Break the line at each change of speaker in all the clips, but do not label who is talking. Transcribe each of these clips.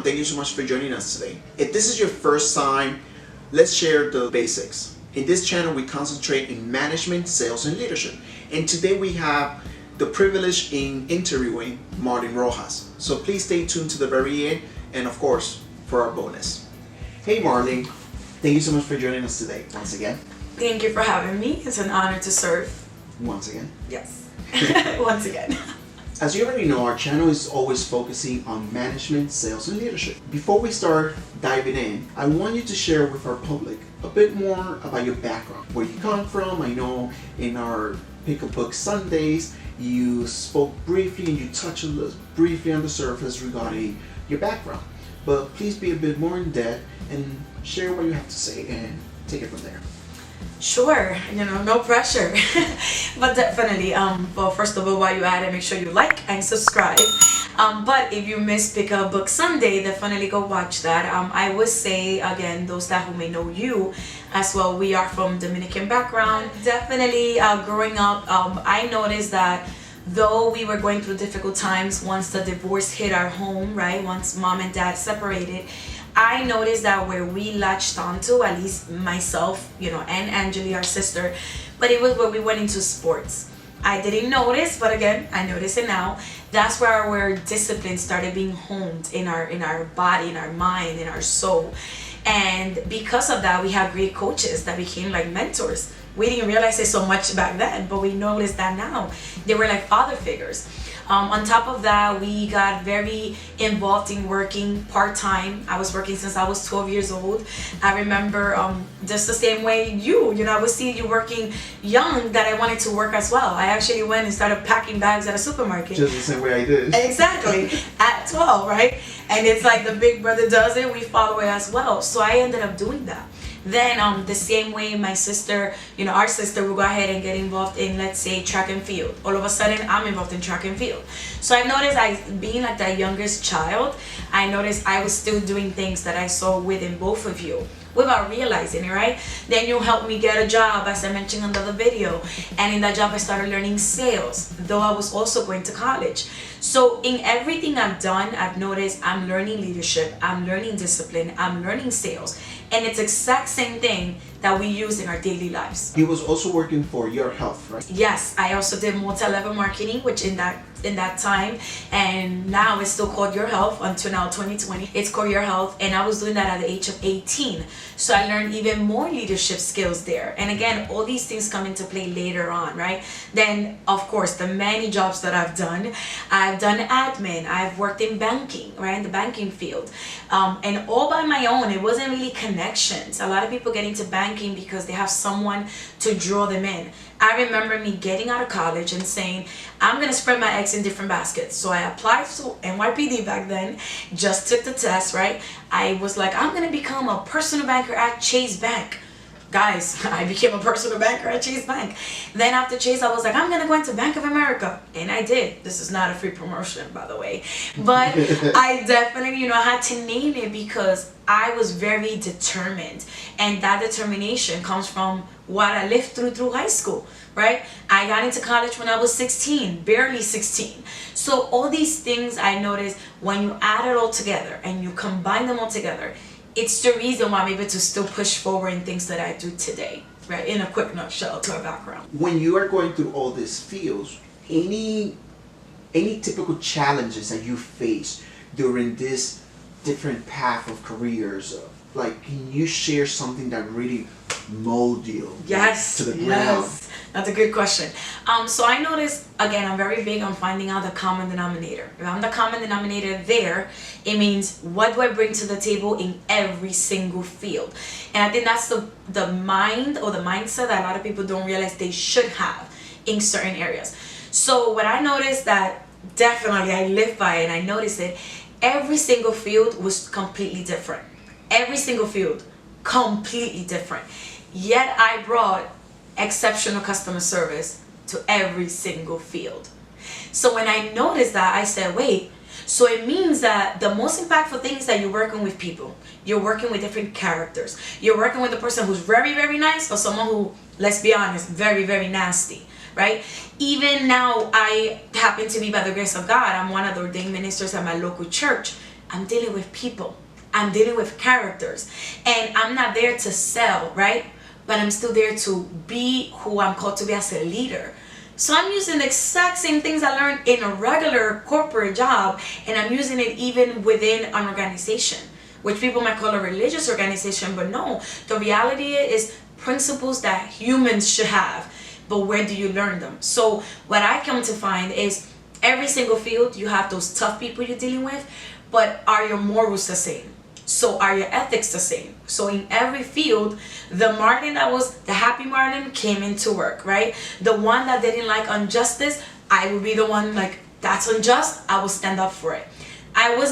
Thank you so much for joining us today. If this is your first time, let's share the basics. In this channel, we concentrate in management, sales, and leadership. And today we have the privilege in interviewing Marlyn Rojas. So please stay tuned to the very end, and of course, for our bonus. Hey Marlyn, thank you so much for joining us today once again.
Thank you for having me. It's an honor to serve.
Once again.
Yes. Once again.
As you already know, our channel is always focusing on management, sales, and leadership. Before we start diving in, I want you to share with our public a bit more about your background, where you come from. I know in our Pick a Book Sundays, you spoke briefly and you touched briefly on the surface regarding your background. But please be a bit more in depth and share what you have to say and take it from there.
Sure, no pressure. But definitely, well, first of all, while you're at it, make sure you like and subscribe. But if you missed Pick a Book Sunday, definitely go watch that. I would say, again, those that who may know you as well, we are from Dominican background. Definitely, growing up, I noticed that though we were going through difficult times once the divorce hit our home, right? Once mom and dad separated, I noticed that where we latched onto, at least myself, and Angeli, our sister, but it was where we went into sports. I didn't notice, but again, I notice it now. That's where our discipline started being honed in our body, in our mind, in our soul. And because of that, we had great coaches that became like mentors. We didn't realize it so much back then, but we noticed that now. They were like father figures. On top of that, we got very involved in working part-time. I was working since I was 12 years old. I remember just the same way I would see you working young, that I wanted to work as well. I actually went and started packing bags at a supermarket.
Just the same way I did.
Exactly. At 12, right? And it's like the big brother does it, we follow it as well. So I ended up doing that. Then the same way my sister, our sister will go ahead and get involved in, let's say, track and field. All of a sudden, I'm involved in track and field. So I noticed being like that youngest child, I noticed I was still doing things that I saw within both of you without realizing it, right? Then you helped me get a job, as I mentioned in the other video. And in that job, I started learning sales, though I was also going to college. So in everything I've done, I've noticed I'm learning leadership, I'm learning discipline, I'm learning sales. And it's the exact same thing that we use in our daily lives.
You was also working for Your Health, right?
Yes, I also did multi-level marketing, which in that time, and now it's still called Your Health until now 2020. It's called Your Health, and I was doing that at the age of 18. So I learned even more leadership skills there. And again, all these things come into play later on, right? Then, of course, the many jobs that I've done admin, I've worked in banking, right? In the banking field. And all by my own, it wasn't really connections. A lot of people get into banking because they have someone to draw them in. I remember me getting out of college and saying, I'm going to spread my eggs in different baskets. So I applied to NYPD back then, just took the test, right? I was like, I'm going to become a personal banker at Chase Bank. Guys, I became a personal banker at Chase Bank. Then after Chase, I was like, I'm going to go into Bank of America. And I did. This is not a free promotion, by the way. But I definitely, I had to name it because I was very determined. And that determination comes from what I lived through high school, right? I got into college when I was 16, barely 16. So all these things I noticed, when you add it all together and you combine them all together, it's the reason why I'm able to still push forward in things that I do today, right? In a quick nutshell to our background.
When you are going through all these fields, any typical challenges that you face during this different path of careers? Like, can you share something that really mold you to the ground?
Yes. That's a good question. So I noticed, again, I'm very big on finding out the common denominator. If I'm the common denominator there, it means what do I bring to the table in every single field? And I think that's the mind or the mindset that a lot of people don't realize they should have in certain areas. So what I noticed that definitely I live by, and I noticed it, every single field was completely different. Every single field, completely different. Yet I brought exceptional customer service to every single field. So when I noticed that, I said, wait, so it means that the most impactful thing is that you're working with people. You're working with different characters. You're working with a person who's very, very nice or someone who, let's be honest, very, very nasty, right? Even now, I happen to be, by the grace of God, I'm one of the ordained ministers at my local church. I'm dealing with people. I'm dealing with characters. And I'm not there to sell, right? But I'm still there to be who I'm called to be as a leader. So I'm using the exact same things I learned in a regular corporate job, and I'm using it even within an organization, which people might call a religious organization, but no, the reality is principles that humans should have, but where do you learn them? So what I come to find is every single field, you have those tough people you're dealing with, but are your morals the same? So are your ethics the same? So in every field, the Marlyn that was the happy Marlyn came into work, right? The one that didn't like injustice, I would be the one like, that's unjust, I will stand up for it. I was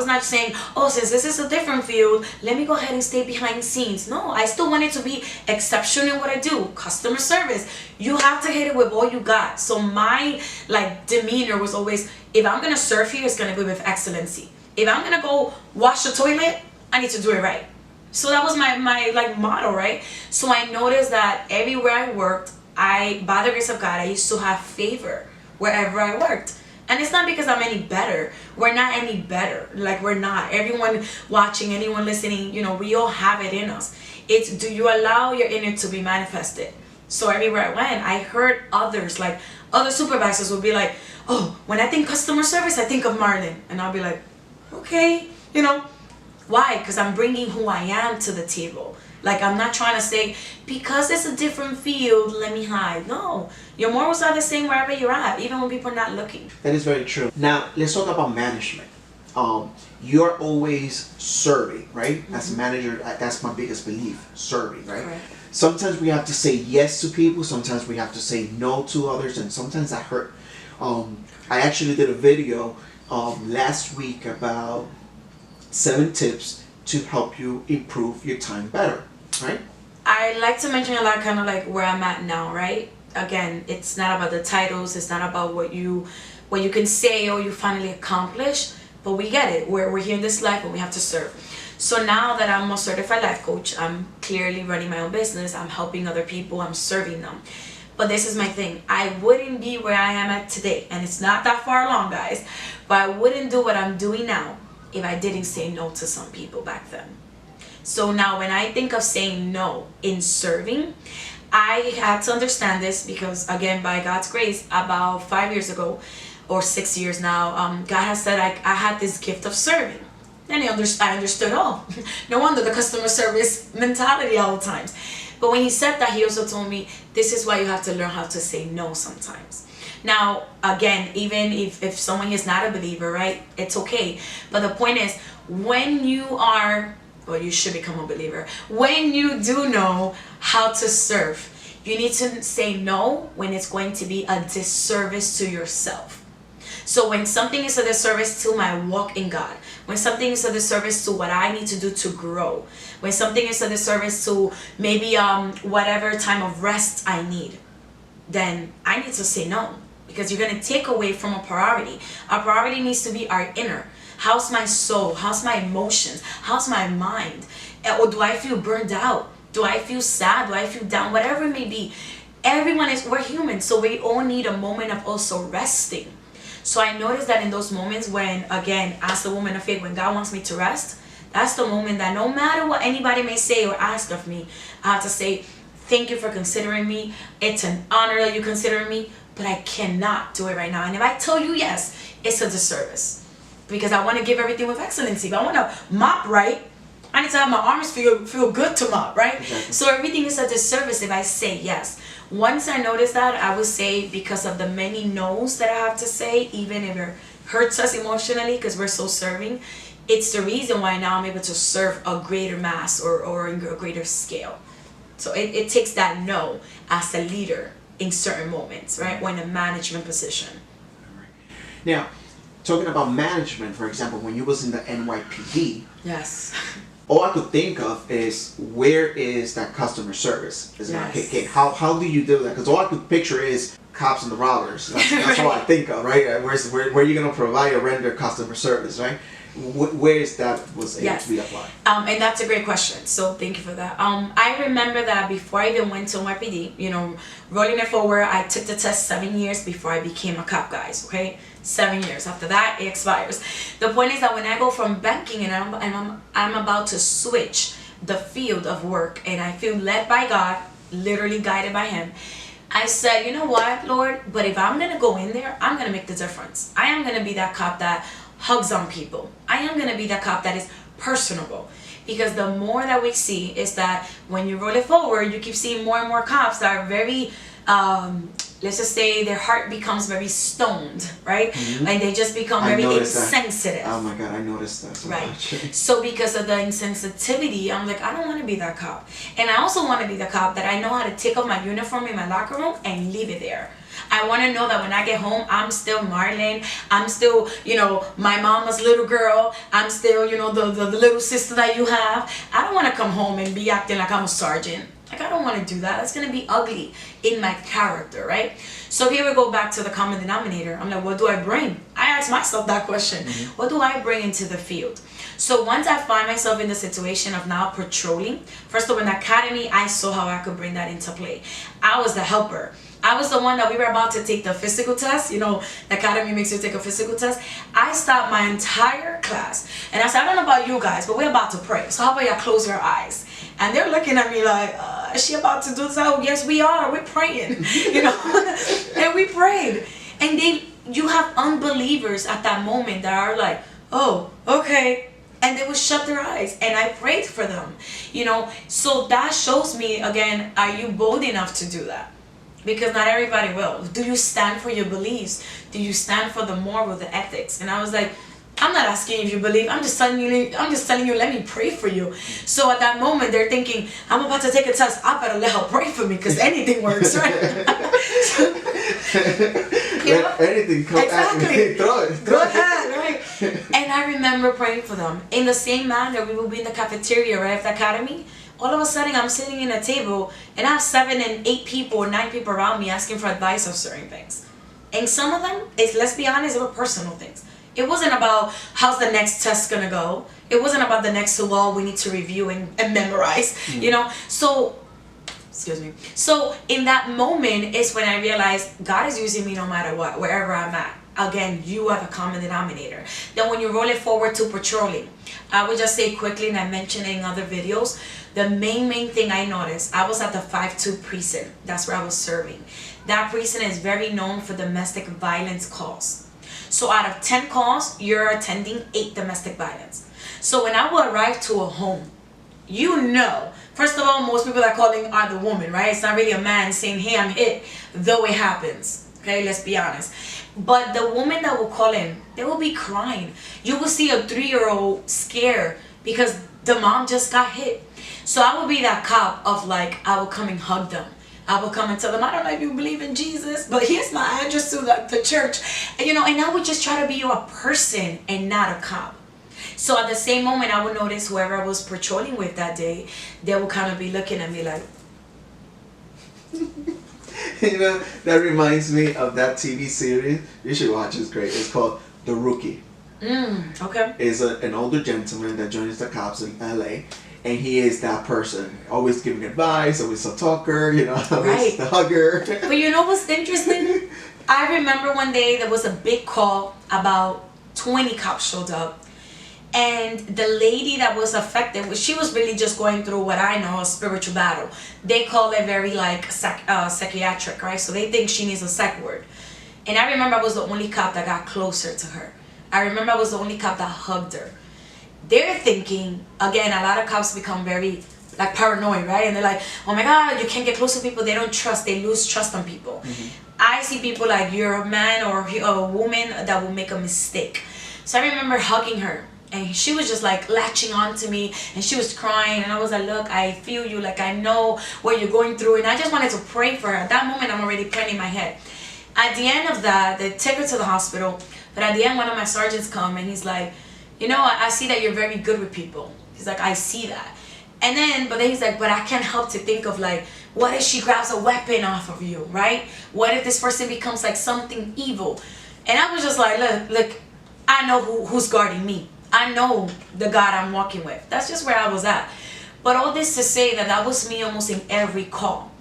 not saying, oh, since this is a different field, let me go ahead and stay behind scenes. No, I still wanted to be exceptional in what I do. Customer service, you have to hit it with all you got. So my like demeanor was always, if I'm gonna serve here, it's gonna be with excellency. If I'm gonna go wash the toilet, I need to do it right. So that was my like motto, right? So I noticed that everywhere I worked, by the grace of God, I used to have favor wherever I worked. And it's not because I'm any better. We're not any better. Like, we're not. Everyone watching, anyone listening, you know, we all have it in us. It's, do you allow your inner to be manifested? So everywhere I went, I heard others, like other supervisors would be like, oh, when I think customer service, I think of Marlyn. And I'll be like, okay, you know. Why? Because I'm bringing who I am to the table. Like, I'm not trying to say, because it's a different field, let me hide. No, your morals are the same wherever you're at, even when people are not looking.
That is very true. Now, let's talk about management. You're always serving, right? Mm-hmm. As a manager, that's my biggest belief, serving, right? Correct. Sometimes we have to say yes to people, sometimes we have to say no to others, and sometimes that hurt. I actually did a video last week about 7 tips to help you improve your time better, right?
I like to mention a lot kind of like where I'm at now, right? Again, it's not about the titles, it's not about what you can say or you finally accomplish, but we get it. We're here in this life and we have to serve. So now that I'm a certified life coach, I'm clearly running my own business, I'm helping other people, I'm serving them. But this is my thing. I wouldn't be where I am at today, and it's not that far along, guys, but I wouldn't do what I'm doing now if I didn't say no to some people back then. So now when I think of saying no in serving, I had to understand this because, again, by God's grace, about 5 years ago or 6 years now, God has said I had this gift of serving. And I understood all. No wonder the customer service mentality all the times. But when he said that, he also told me, this is why you have to learn how to say no sometimes. Now, again, even if someone is not a believer, right, it's okay. But the point is, when you are, well, you should become a believer. When you do know how to serve, you need to say no when it's going to be a disservice to yourself. So when something is a disservice to my walk in God, when something is a disservice to what I need to do to grow, when something is a disservice to maybe whatever time of rest I need, then I need to say no. Because you're going to take away from a priority. Our priority needs to be our inner. How's my soul? How's my emotions? How's my mind? Or do I feel burned out? Do I feel sad? Do I feel down? Whatever it may be. We're human, so we all need a moment of also resting. So I noticed that in those moments when, again, as a woman of faith, when God wants me to rest, that's the moment that no matter what anybody may say or ask of me, I have to say, thank you for considering me. It's an honor that you consider me, but I cannot do it right now. And if I tell you yes, it's a disservice. Because I want to give everything with excellency. If I want to mop right, I need to have my arms feel good to mop, right? Exactly. So everything is a disservice if I say yes. Once I noticed that, I would say because of the many no's that I have to say, even if it hurts us emotionally because we're so serving, it's the reason why now I'm able to serve a greater mass or in a greater scale. So it takes that no as a leader in certain moments, right? When in a management position.
Now, talking about management, for example, when you was in the NYPD,
yes,
all I could think of is, where is that customer service? How do you do that? Because all I could picture is cops and the robbers. That's all I think of, right? Where are you going to provide or render customer service, right? where is that was able to be applied?
And that's a great question. So thank you for that. I remember that before I even went to NYPD, you know, rolling it forward, I took the test 7 years before I became a cop, guys. Okay, 7 years. After that, it expires. The point is that when I go from banking and I'm about to switch the field of work, and I feel led by God, literally guided by Him. I said, you know what, Lord, but if I'm going to go in there, I'm going to make the difference. I am going to be that cop that hugs on people. I am going to be that cop that is personable. Because the more that we see is that when you roll it forward, you keep seeing more and more cops that are very, let's just say their heart becomes very stoned, right? Mm-hmm. Like they just become very insensitive.
That. Oh my God, I noticed that so
right.
much.
So because of the insensitivity, I'm like, I don't want to be that cop. And I also want to be the cop that I know how to take off my uniform in my locker room and leave it there. I want to know that when I get home, I'm still Marlyn. I'm still, you know, my mama's little girl. I'm still, you know, the little sister that you have. I don't want to come home and be acting like I'm a sergeant. Like, I don't want to do that. That's going to be ugly in my character, right? So here we go back to the common denominator. I'm like, what do I bring? I ask myself that question. Mm-hmm. What do I bring into the field? So once I find myself in the situation of now patrolling, first of all, in the academy, I saw how I could bring that into play. I was the helper. I was the one that we were about to take the physical test. You know, the academy makes you take a physical test. I stopped my entire class and I said, I don't know about you guys, but we're about to pray. So how about y'all close your eyes? And they're looking at me like, is she about to do so? Yes, we are. We're praying, you know, and we prayed. And then you have unbelievers at that moment that are like, oh, okay. And they would shut their eyes and I prayed for them, you know. So that shows me, again, are you bold enough to do that? Because not everybody will. Do you stand for your beliefs? Do you stand for the moral, the ethics? And I was like, I'm not asking if you believe. I'm just telling you, let me pray for you. So at that moment, they're thinking, I'm about to take a test. I better let her pray for me because anything works, right?
Anything come
exactly.
at me. Throw it.
Go ahead, right? And I remember praying for them. In the same manner, we will be in the cafeteria, right, at the academy. All of a sudden, I'm sitting in a table and I have 7 and 8 people or 9 people around me asking for advice of certain things. And some of them, let's be honest, they were personal things. It wasn't about how's the next test gonna go. It wasn't about the next law we need to review and memorize, you know. So, excuse me. So in that moment is when I realized God is using me no matter what, wherever I'm at. Again, you are the common denominator. Then when you roll it forward to patrolling, I would just say quickly, and I mentioned it in other videos, the main thing I noticed, I was at the 5-2 precinct. That's where I was serving. That precinct is very known for domestic violence calls. So out of 10 calls, you're attending 8 domestic violence. So when I will arrive to a home, you know, first of all, most people that are calling are the woman, right? It's not really a man saying, hey, I'm hit, though it happens. Okay, let's be honest. But the woman that will call in, they will be crying. You will see a 3-year-old scared because the mom just got hit. So I will be that cop of like, I will come and hug them. I will come and tell them, I don't know if you believe in Jesus, but here's my address to the church. And, you know, and I would just try to be a person and not a cop. So at the same moment, I would notice whoever I was patrolling with that day, they would kind of be looking at me like.
You know, that reminds me of that TV series. You should watch it. It's great. It's called The Rookie.
Okay.
It's an older gentleman that joins the cops in LA. And he is that person, always giving advice, always a talker, you know, always the hugger.
But you know what's interesting? I remember one day there was a big call, about 20 cops showed up. And the lady that was affected, she was really just going through what I know, a spiritual battle. They call it very like psychiatric, right? So they think she needs a psych ward. And I remember I was the only cop that got closer to her. I remember I was the only cop that hugged her. They're thinking, again, a lot of cops become very like paranoid, right? And they're like, oh my God, you can't get close to people. They don't trust. They lose trust on people. Mm-hmm. I see people like you're a man or a woman that will make a mistake. So I remember hugging her and she was just like latching on to me and she was crying. And I was like, look, I feel you. Like I know what you're going through. And I just wanted to pray for her. At that moment, I'm already praying in my head. At the end of that, they take her to the hospital. But at the end, one of my sergeants come and he's like, you know, I see that you're very good with people. He's like, I see that. And then, but then he's like, but I can't help to think of like, what if she grabs a weapon off of you, right? What if this person becomes like something evil? And I was just like, look, I know who's guarding me. I know the God I'm walking with. That's just where I was at. But all this to say that that was me almost in every call.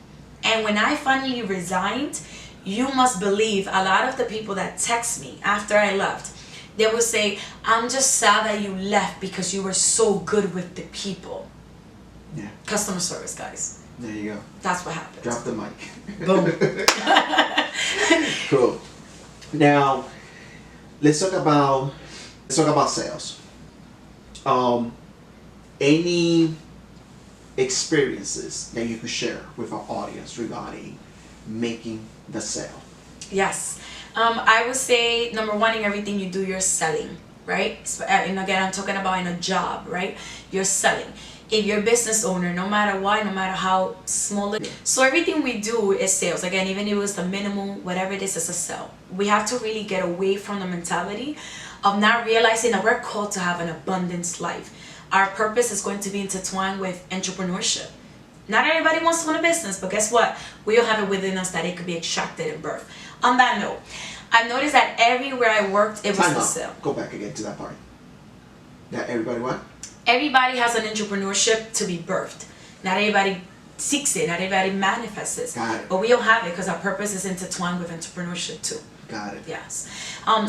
And when I finally resigned, you must believe a lot of the people that text me after I left, they would say, I'm just sad that you left because you were so good with the people.
Yeah.
Customer service, guys.
There you go.
That's what happened.
Drop the mic.
Boom.
Cool. Now, let's talk about sales. Any experiences that you could share with our audience regarding making the sale?
Yes. I would say number one, in everything you do, you're selling, right? And again, I'm talking about in a job, right? You're selling. If you're a business owner, no matter what, no matter how small it is. So everything we do is sales. Again, even if it was the minimum, whatever it is a sell. We have to really get away from the mentality of not realizing that we're called to have an abundance life. Our purpose is going to be intertwined with entrepreneurship. Not everybody wants to own a business, but guess what? We all have it within us that it could be extracted in birth. On that note, I've noticed that everywhere I worked, it was a sale.
Go back again to that part. That everybody what?
Everybody has an entrepreneurship to be birthed. Not everybody seeks it. Not everybody manifests it.
Got it.
But we all have it because our purpose is intertwined with entrepreneurship too.
Got it.
Yes.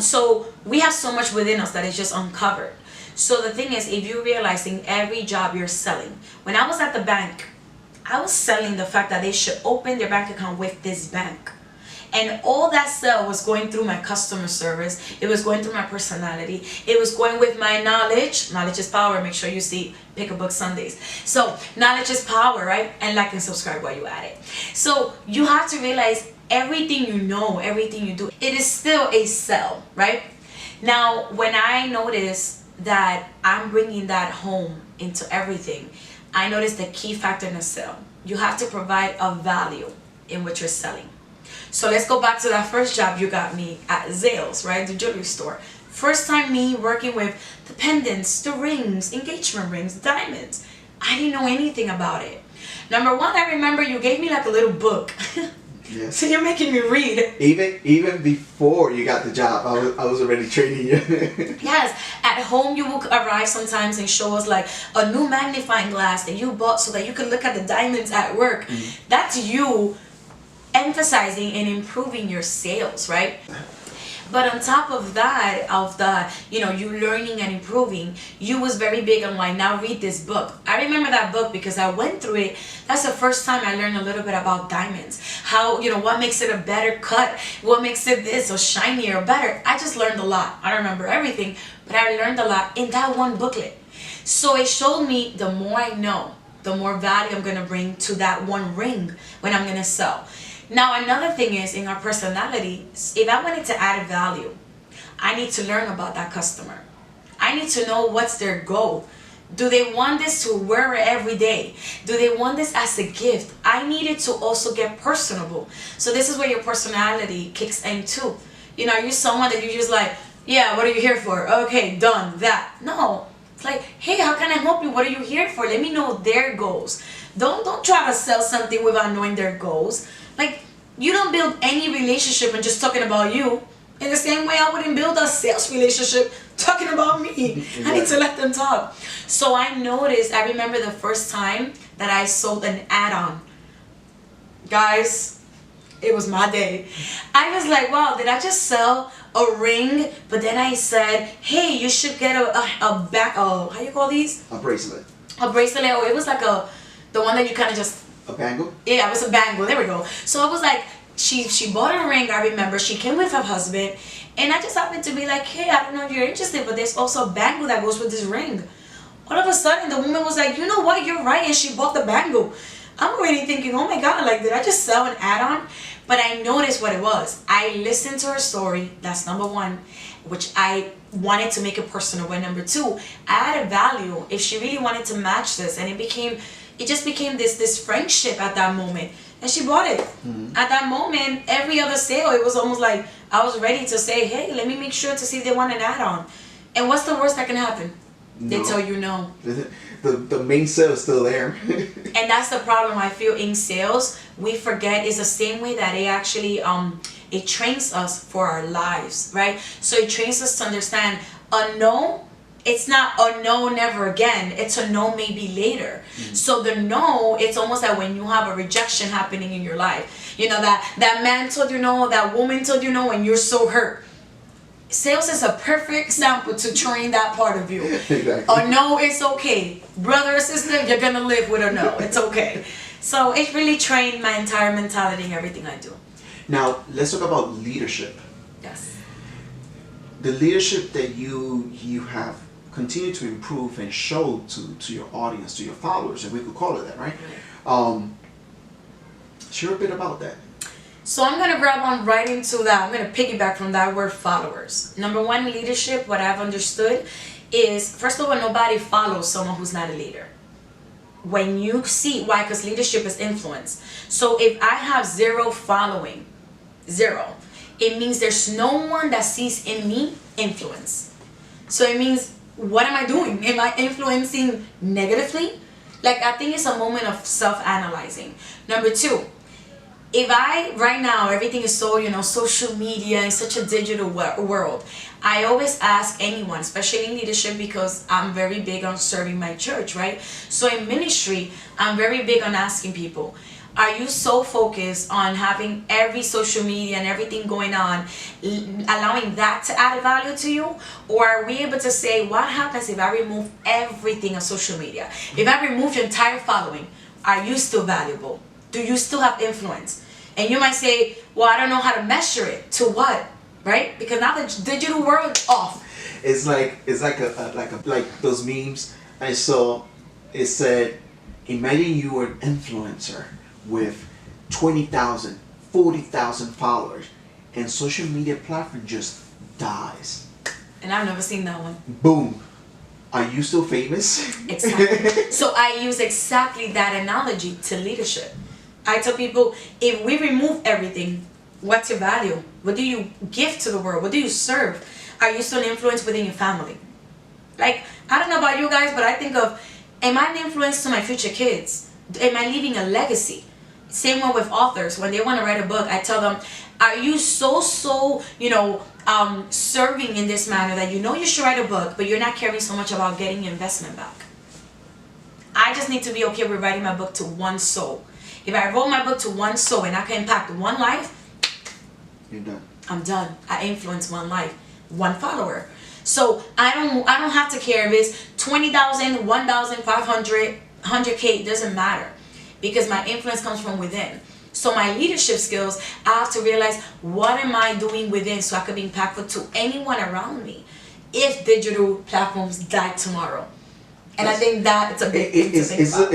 So we have so much within us that is just uncovered. So the thing is, if you're realizing every job you're selling. When I was at the bank, I was selling the fact that they should open their bank account with this bank. And all that sale was going through my customer service. It was going through my personality. It was going with my knowledge. Knowledge is power. Make sure you see Pick a Book Sundays. So knowledge is power, right? And like and subscribe while you at it. So you have to realize everything you know, everything you do, it is still a sell, right? Now, when I notice that I'm bringing that home into everything, I notice the key factor in a sale. You have to provide a value in what you're selling. So let's go back to that first job you got me at Zales, right? The jewelry store. First time me working with the pendants, the rings, engagement rings, diamonds. I didn't know anything about it. Number one, I remember you gave me like a little book.
Yes.
So you're making me read.
Even before you got the job, I was already training you.
Yes. At home, you will arrive sometimes and show us like a new magnifying glass that you bought so that you can look at the diamonds at work. Mm-hmm. That's you emphasizing and improving your sales, right? But on top of that, of the, you learning and improving, you was very big on like, now read this book. I remember that book because I went through it. That's the first time I learned a little bit about diamonds. How, what makes it a better cut? What makes it this or shinier or better? I just learned a lot. I don't remember everything, but I learned a lot in that one booklet. So it showed me the more I know, the more value I'm going to bring to that one ring when I'm going to sell. Now, another thing is in our personality, if I wanted to add a value, I need to learn about that customer. I need to know what's their goal. Do they want this to wear it every day? Do they want this as a gift? I needed to also get personable. So this is where your personality kicks in too. Are you someone that you just like, yeah, what are you here for? Okay, done, that. No, it's like, hey, how can I help you? What are you here for? Let me know their goals. Don't try to sell something without knowing their goals. Like, you don't build any relationship and just talking about you. In the same way, I wouldn't build a sales relationship talking about me. I need to let them talk. So I remember the first time that I sold an add-on. Guys, it was my day. I was like, wow, did I just sell a ring? But then I said, hey, you should get a back, how you call these?
A bracelet.
A bracelet, or it was like the one that you kind of just...
A bangle?
Yeah, it was a bangle. There we go. So I was like, she bought a ring. I remember she came with her husband, and I just happened to be like, hey, I don't know if you're interested, but there's also a bangle that goes with this ring. All of a sudden, the woman was like, you know what? You're right, and she bought the bangle. I'm already thinking, oh my God, like, did I just sell an add-on? But I noticed what it was. I listened to her story. That's number one, which I wanted to make it personal. And number two, I added value if she really wanted to match this, and it just became this friendship at that moment, and she bought it. Mm-hmm. At that moment, every other sale, it was almost like I was ready to say, hey, let me make sure to see if they want an add-on. And what's the worst that can happen? No. They tell you no.
The main sale is still there.
And that's the problem I feel in sales. We forget it's the same way that it actually it trains us for our lives, right? So it trains us to understand a no It's not a no, never again. It's a no, maybe later. So the no, it's almost like when you have a rejection happening in your life. You know, that man told you no, that woman told you no, and you're so hurt. Sales is a perfect example to train that part of you.
Exactly.
A no, it's okay. Brother or sister, you're gonna live with a no. It's okay. So it really trained my entire mentality in everything I do.
Now, let's talk about leadership.
Yes.
The leadership that you have continued to improve and show to your audience, to your followers, if we could call it that, right? Share a bit about that.
So I'm going to grab on right into that. I'm going to piggyback from that word followers. Number one, leadership, what I've understood is, first of all, nobody follows someone who's not a leader. When you see, why? Because leadership is influence. So if I have zero following, zero, it means there's no one that sees in me influence. So it means, what am I doing? Am I influencing negatively? Like, I think it's a moment of self-analyzing. Number two, if right now, everything is so, social media and such a digital world, I always ask anyone, especially in leadership, because I'm very big on serving my church, right? So in ministry, I'm very big on asking people, are you so focused on having every social media and everything going on, allowing that to add value to you? Or are we able to say, what happens if I remove everything on social media? If I remove your entire following, are you still valuable? Do you still have influence? And you might say, well, I don't know how to measure it. To what? Right? Because now the digital world is off.
It's like those memes I saw. It said, imagine you were an influencer with 20,000, 40,000 followers, and social media platform just dies.
And I've never seen that one.
Boom. Are you still famous?
Exactly. So I use exactly that analogy to leadership. I tell people, if we remove everything, what's your value? What do you give to the world? What do you serve? Are you still an influence within your family? Like, I don't know about you guys, but I think of, am I an influence to my future kids? Am I leaving a legacy? Same one with authors. When they want to write a book, I tell them, are you so serving in this manner that you should write a book, but you're not caring so much about getting your investment back? I just need to be okay with writing my book to one soul. If I wrote my book to one soul and I can impact one life,
you're done.
I'm done. I influence one life, one follower. So I don't have to care if it's 20,000, 1,500, 100K, it doesn't matter, because my influence comes from within. So my leadership skills, I have to realize, what am I doing within so I can be impactful to anyone around me if digital platforms die tomorrow. And I think that it's a big thing to think about.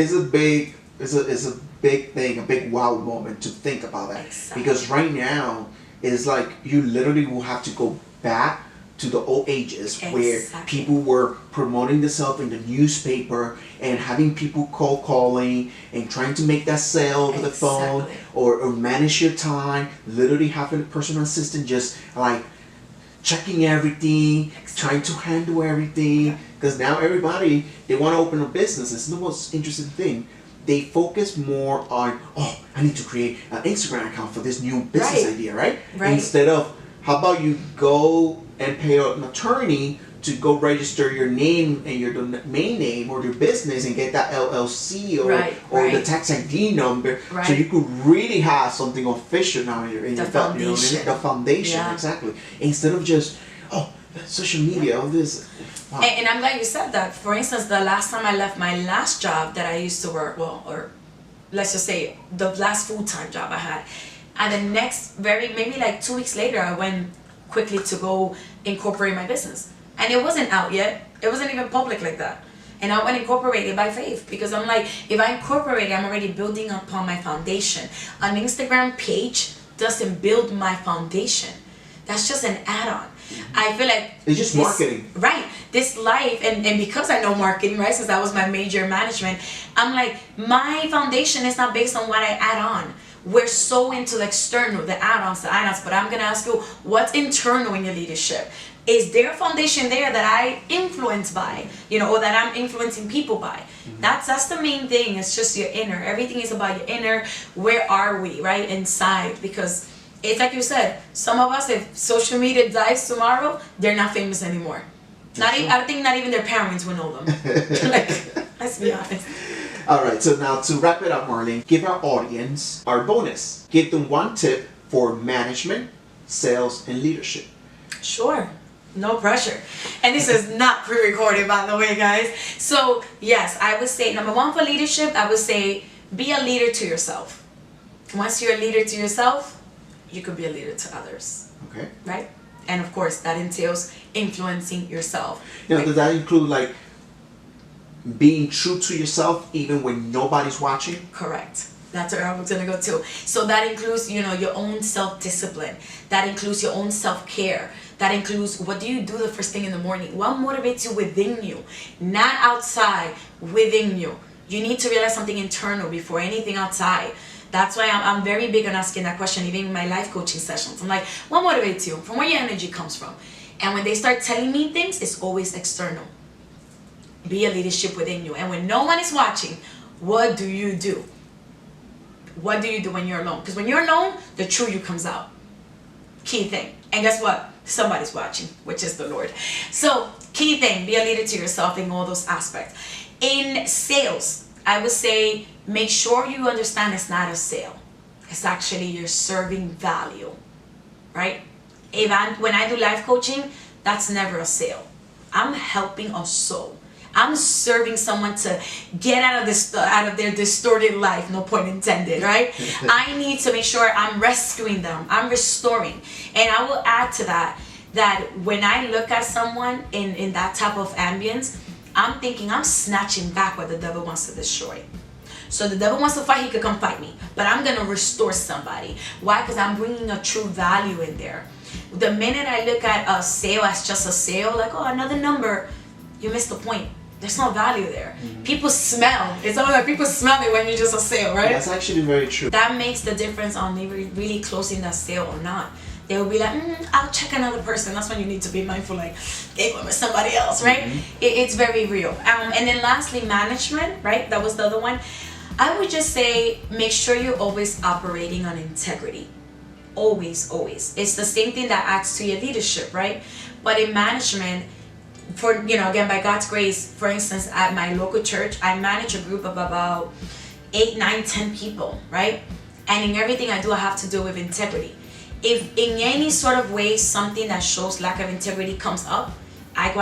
It's a big thing, a big wow moment to think about that.
Exactly.
Because right now, it's like you literally will have to go back to the old ages where people were promoting themselves in the newspaper and having people calling and trying to make that sale over the phone or manage your time, literally having a personal assistant just like checking everything, trying to handle everything. Because now everybody, they want to open a business. It's the most interesting thing. They focus more on, I need to create an Instagram account for this new business idea, right? Instead of, how about you go and pay an attorney to go register your name and your domain name or your business and get that LLC or the tax ID number, so you could really have something official now in your foundation. The foundation, exactly. Instead of just, social media, all this. Wow.
And I'm glad you said that. For instance, the last time I left my last job that I used to work, or let's just say the last full-time job I had, and the next maybe like 2 weeks later, I went quickly to go incorporate my business. And it wasn't out yet. It wasn't even public like that. And I went incorporated by faith, because I'm like, if I incorporate, I'm already building upon my foundation. An Instagram page doesn't build my foundation. That's just an add-on. I feel like
it's just marketing.
Right. This life, and because I know marketing, right, since that was my major management, I'm like, my foundation is not based on what I add on. We're so into the external, the add-ons, but I'm going to ask you, what's internal in your leadership? Is there a foundation there that I influence by, or that I'm influencing people by? Mm-hmm. That's the main thing. It's just your inner. Everything is about your inner. Where are we, right? Inside. Because it's like you said, some of us, if social media dies tomorrow, they're not famous anymore. I think not even their parents will know them. Like, let's be honest.
All right, so now to wrap it up, Marlyn, give our audience our bonus. Give them one tip for management, sales, and leadership.
Sure. No pressure. And this is not pre-recorded, by the way, guys. So, yes, I would say, number one for leadership, I would say be a leader to yourself. Once you're a leader to yourself, you could be a leader to others.
Okay.
Right? And of course, that entails influencing yourself.
Now,
Right?
does that include like being true to yourself even when nobody's watching?
Correct. That's where I was gonna go to. So that includes, your own self-discipline. That includes your own self-care. That includes, what do you do the first thing in the morning? What motivates you within you? Not outside, within you. You need to realize something internal before anything outside. That's why I'm very big on asking that question, even in my life coaching sessions. I'm like, what motivates you? From where your energy comes from? And when they start telling me things, it's always external. Be a leadership within you. And when no one is watching, what do you do? What do you do when you're alone? Because when you're alone, the true you comes out. Key thing. And guess what? Somebody's watching, which is the Lord. So, key thing, be a leader to yourself in all those aspects. In sales, I would say make sure you understand it's not a sale. It's actually you're serving value, right? When I do life coaching, that's never a sale. I'm helping a soul. I'm serving someone to get out of their distorted life, no pun intended, right? I need to make sure I'm rescuing them, I'm restoring. And I will add to that when I look at someone in that type of ambience, I'm thinking I'm snatching back what the devil wants to destroy. So the devil wants to fight, he could come fight me. But I'm going to restore somebody. Why? Because I'm bringing a true value in there. The minute I look at a sale as just a sale, like, oh, another number, you missed the point. There's no value there. Mm-hmm. People smell. It's almost like people smell it when you're just a sale, right?
That's actually very true.
That makes the difference on really closing that sale or not. They will be like, I'll check another person. That's when you need to be mindful, like, they went with somebody else, right? Mm-hmm. It's very real. And then lastly, management, right? That was the other one. I would just say, make sure you're always operating on integrity. Always, always. It's the same thing that adds to your leadership, right? But in management, again, by God's grace, for instance, at my local church, I manage a group of about 8, 9, 10 people, right? And in everything I do, I have to do with integrity. If in any sort of way something that shows lack of integrity comes up, I go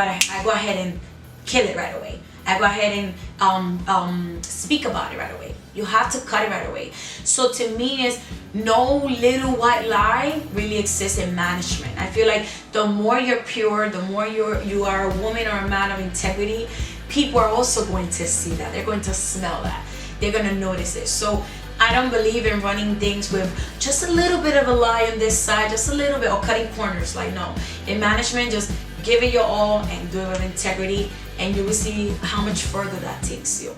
ahead and kill it right away. I go ahead and speak about it right away. You have to cut it right away. So to me, is no little white lie really exists in management. I feel like the more you're pure, the more you are a woman or a man of integrity, people are also going to see that. They're going to smell that. They're going to notice it. So I don't believe in running things with just a little bit of a lie on this side, just a little bit, or cutting corners. Like, no. In management, just give it your all and do it with integrity, and you will see how much further that takes you.